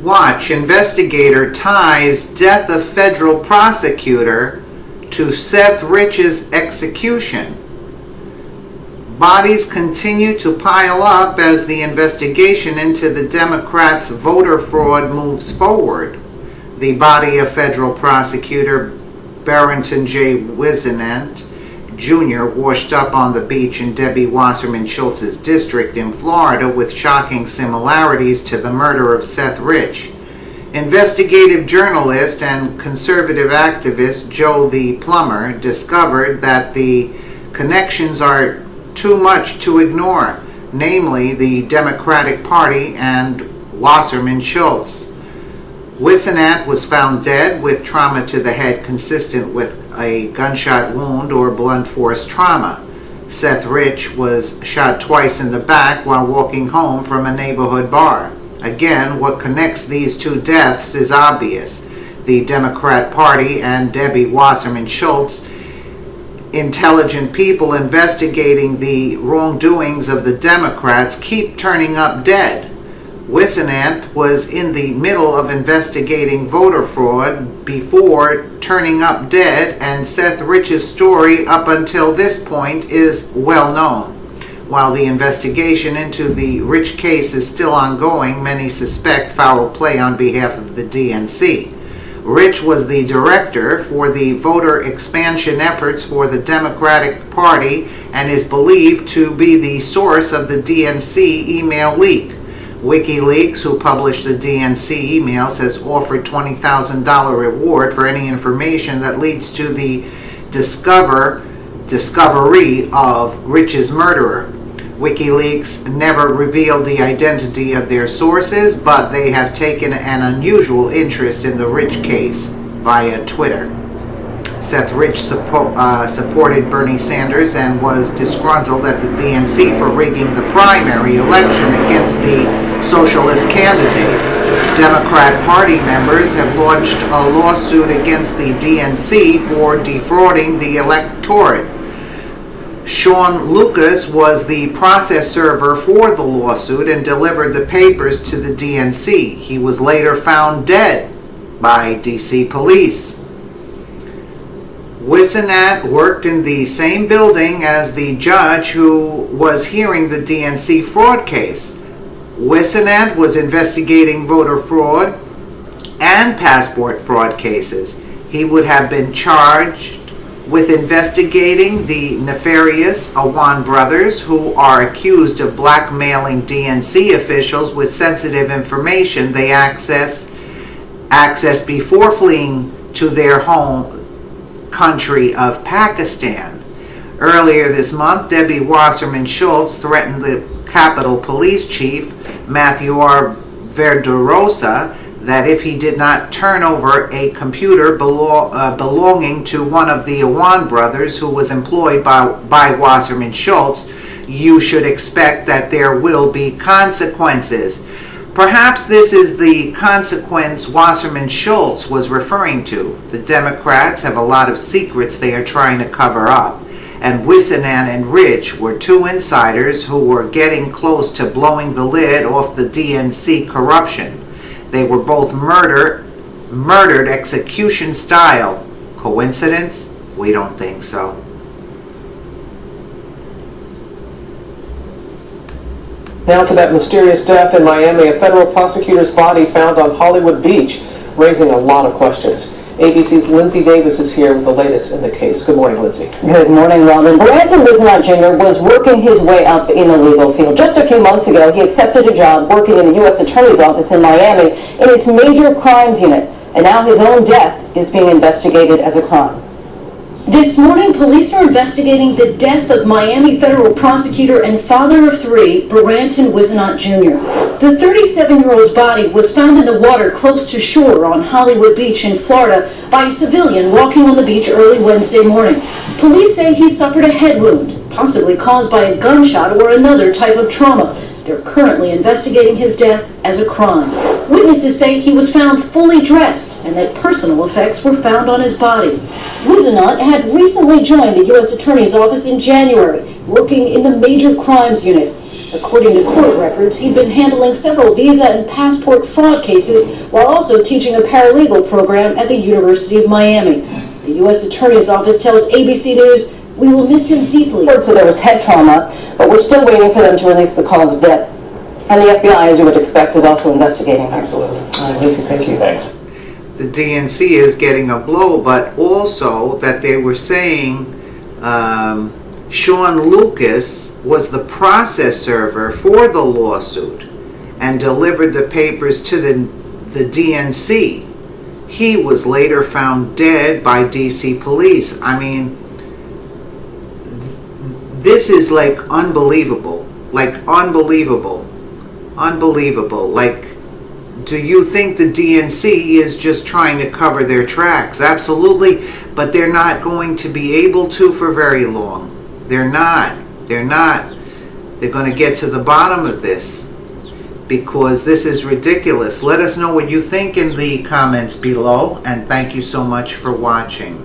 Watch, Investigator ties death of federal prosecutor to Seth Rich's execution. Bodies continue to pile up as the investigation into the Democrats' voter fraud moves forward. The body of federal prosecutor Barrington J. Wisenant Jr. washed up on the beach in Debbie Wasserman Schultz's district in Florida with shocking similarities to the murder of Seth Rich. Investigative journalist and conservative activist Joe the Plumber discovered that the connections are too much to ignore, namely the Democratic Party and Wasserman Schultz. Wisenant was found dead with trauma to the head consistent with a gunshot wound or blunt force trauma. Seth Rich was shot twice in the back while walking home from a neighborhood bar. Again, what connects these two deaths is obvious. The Democrat Party and Debbie Wasserman Schultz, intelligent people investigating the wrongdoings of the Democrats, keep turning up dead. Wisenant was in the middle of investigating voter fraud before turning up dead, and Seth Rich's story up until this point is well known. While the investigation into the Rich case is still ongoing, many suspect foul play on behalf of the DNC. Rich was the director for the voter expansion efforts for the Democratic Party and is believed to be the source of the DNC email leak. WikiLeaks, who published the DNC emails, has offered $20,000 reward for any information that leads to the discovery of Rich's murderer. WikiLeaks never revealed the identity of their sources, but they have taken an unusual interest in the Rich case via Twitter. Seth Rich supported Bernie Sanders and was disgruntled at the DNC for rigging the primary election against the socialist candidate. Democrat Party members have launched a lawsuit against the DNC for defrauding the electorate. Sean Lucas was the process server for the lawsuit and delivered the papers to the DNC. He was later found dead by DC police. Wisenant worked in the same building as the judge who was hearing the DNC fraud case. Wisenant was investigating voter fraud and passport fraud cases. He would have been charged with investigating the nefarious Awan brothers, who are accused of blackmailing DNC officials with sensitive information they accessed before fleeing to their home country of Pakistan. Earlier this month, Debbie Wasserman Schultz threatened the Capitol Police Chief, Matthew R. Verderosa, that if he did not turn over a computer belonging to one of the Awan brothers who was employed by Wasserman Schultz, you should expect that there will be consequences. Perhaps this is the consequence Wasserman Schultz was referring to. The Democrats have a lot of secrets they are trying to cover up, and Wisenant and Rich were two insiders who were getting close to blowing the lid off the DNC corruption. They were both murdered execution style. Coincidence? We don't think so. Now to that mysterious death in Miami, a federal prosecutor's body found on Hollywood Beach, raising a lot of questions. ABC's Lindsay Davis is here with the latest in the case. Good morning, Lindsay. Good morning, Robin. Barrington Wisenant Jr. was working his way up in the legal field. Just a few months ago, he accepted a job working in the U.S. Attorney's Office in Miami in its major crimes unit, and now his own death is being investigated as a crime. This morning, police are investigating the death of Miami federal prosecutor and father of three, Barrington Wisenant Jr. The 37-year-old's body was found in the water close to shore on Hollywood Beach in Florida by a civilian walking on the beach early Wednesday morning. Police say he suffered a head wound, possibly caused by a gunshot or another type of trauma. They're currently investigating his death as a crime. Witnesses say he was found fully dressed and that personal effects were found on his body. Wisenant had recently joined the U.S. Attorney's Office in January, working in the Major Crimes Unit. According to court records, he'd been handling several visa and passport fraud cases while also teaching a paralegal program at the University of Miami. The U.S. Attorney's Office tells ABC News, "We will miss him deeply." So there was head trauma, but we're still waiting for them to release the cause of death. And the FBI, as you would expect, is also investigating her. Absolutely. Lisa, thank you. Thanks. The DNC is getting a blow, but also that they were saying Sean Lucas was the process server for the lawsuit and delivered the papers to the DNC. He was later found dead by DC police. I mean, this is like unbelievable. Like unbelievable. Unbelievable. Like, do you think the DNC is just trying to cover their tracks? Absolutely, but they're not going to be able to for very long. They're not. They're not. They're going to get to the bottom of this because this is ridiculous. Let us know what you think in the comments below, and thank you so much for watching.